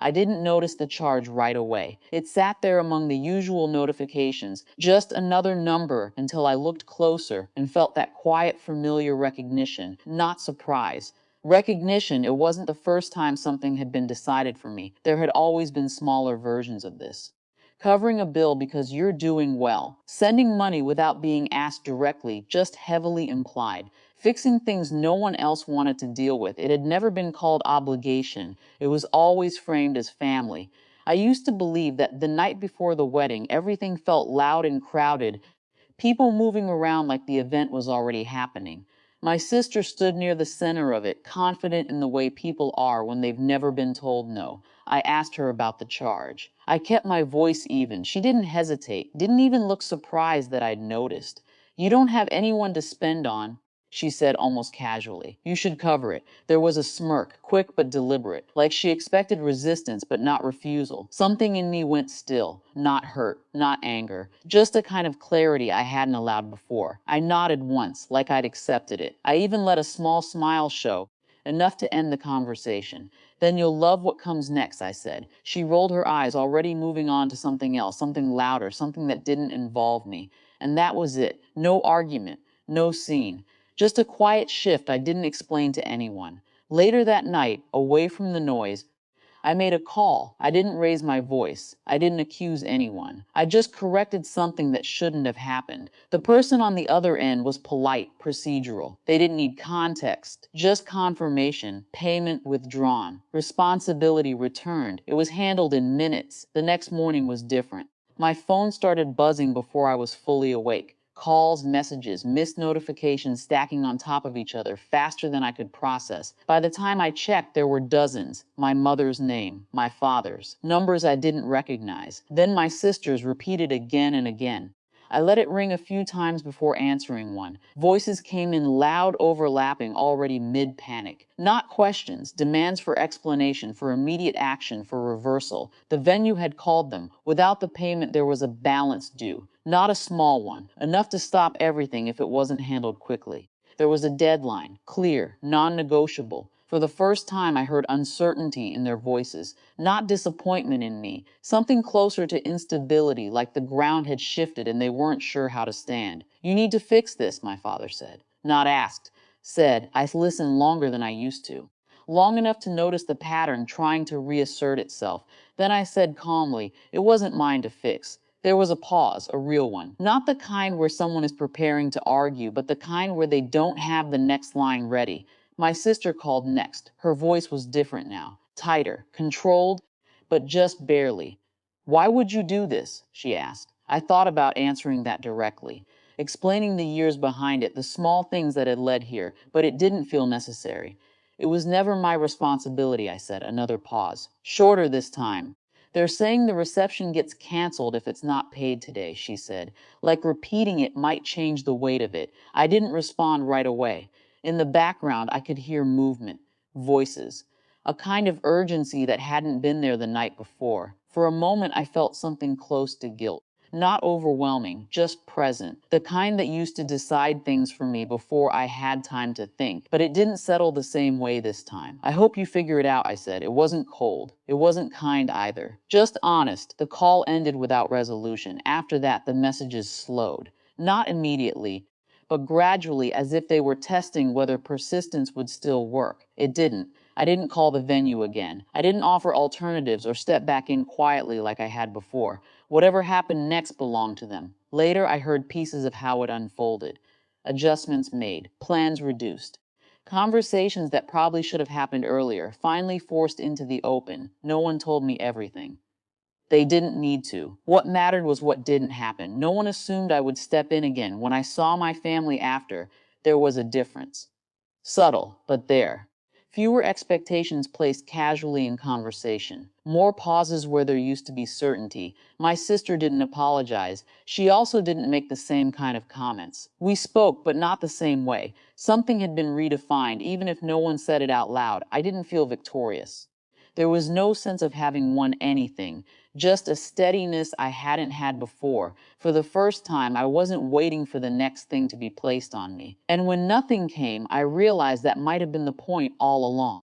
I didn't notice the charge right away. It sat there among the usual notifications, just another number, until I looked closer and felt that quiet, familiar recognition, not surprise. Recognition. It wasn't the first time something had been decided for me. There had always been smaller versions of this. Covering a bill because you're doing well. Sending money without being asked directly, just heavily implied. Fixing things no one else wanted to deal with. It had never been called obligation. It was always framed as family. I used to believe that the night before the wedding, everything felt loud and crowded, people moving around like the event was already happening. My sister stood near the center of it, confident in the way people are when they've never been told no. I asked her about the charge. I kept my voice even. She didn't hesitate, didn't even look surprised that I'd noticed. You don't have anyone to spend on, she said almost casually. You should cover it. There was a smirk, quick but deliberate, like she expected resistance but not refusal. Something in me went still, not hurt, not anger, just a kind of clarity I hadn't allowed before. I nodded once, like I'd accepted it. I even let a small smile show, enough to end the conversation. Then you'll love what comes next, I said. She rolled her eyes, already moving on to something else, something louder, something that didn't involve me. And that was it. No argument, no scene. Just a quiet shift I didn't explain to anyone. Later that night, away from the noise, I made a call. I didn't raise my voice. I didn't accuse anyone. I just corrected something that shouldn't have happened. The person on the other end was polite, procedural. They didn't need context, just confirmation, payment withdrawn, responsibility returned. It was handled in minutes. The next morning was different. My phone started buzzing before I was fully awake. Calls, messages, missed notifications stacking on top of each other faster than I could process. By the time I checked, there were dozens. My mother's name, my father's, numbers I didn't recognize. Then my sister's, repeated again and again. I let it ring a few times before answering one. Voices came in loud, overlapping, already mid-panic. Not questions, demands for explanation, for immediate action, for reversal. The venue had called them. Without the payment, there was a balance due. Not a small one, enough to stop everything if it wasn't handled quickly. There was a deadline, clear, non-negotiable. For the first time, I heard uncertainty in their voices, not disappointment in me, something closer to instability, like the ground had shifted and they weren't sure how to stand. You need to fix this, my father said. Not asked. Said. I listened longer than I used to. Long enough to notice the pattern trying to reassert itself. Then I said calmly, it wasn't mine to fix. There was a pause, a real one. Not the kind where someone is preparing to argue, but the kind where they don't have the next line ready. My sister called next. Her voice was different now, tighter, controlled, but just barely. Why would you do this? She asked. I thought about answering that directly, explaining the years behind it, the small things that had led here, but it didn't feel necessary. It was never my responsibility, I said. Another pause. Shorter this time. They're saying the reception gets canceled if it's not paid today, she said. Like repeating it might change the weight of it. I didn't respond right away. In the background, I could hear movement, voices, a kind of urgency that hadn't been there the night before. For a moment, I felt something close to guilt. Not overwhelming, just present. The kind that used to decide things for me before I had time to think. But it didn't settle the same way this time. I hope you figure it out, I said. It wasn't cold. It wasn't kind either. Just honest. The call ended without resolution. After that, the messages slowed. Not immediately, but gradually, as if they were testing whether persistence would still work. It didn't. I didn't call the venue again. I didn't offer alternatives or step back in quietly like I had before. Whatever happened next belonged to them. Later, I heard pieces of how it unfolded. Adjustments made, plans reduced. Conversations that probably should have happened earlier, finally forced into the open. No one told me everything. They didn't need to. What mattered was what didn't happen. No one assumed I would step in again. When I saw my family after, there was a difference. Subtle, but there. Fewer expectations placed casually in conversation. More pauses where there used to be certainty. My sister didn't apologize. She also didn't make the same kind of comments. We spoke, but not the same way. Something had been redefined, even if no one said it out loud. I didn't feel victorious. There was no sense of having won anything, just a steadiness I hadn't had before. For the first time, I wasn't waiting for the next thing to be placed on me. And when nothing came, I realized that might have been the point all along.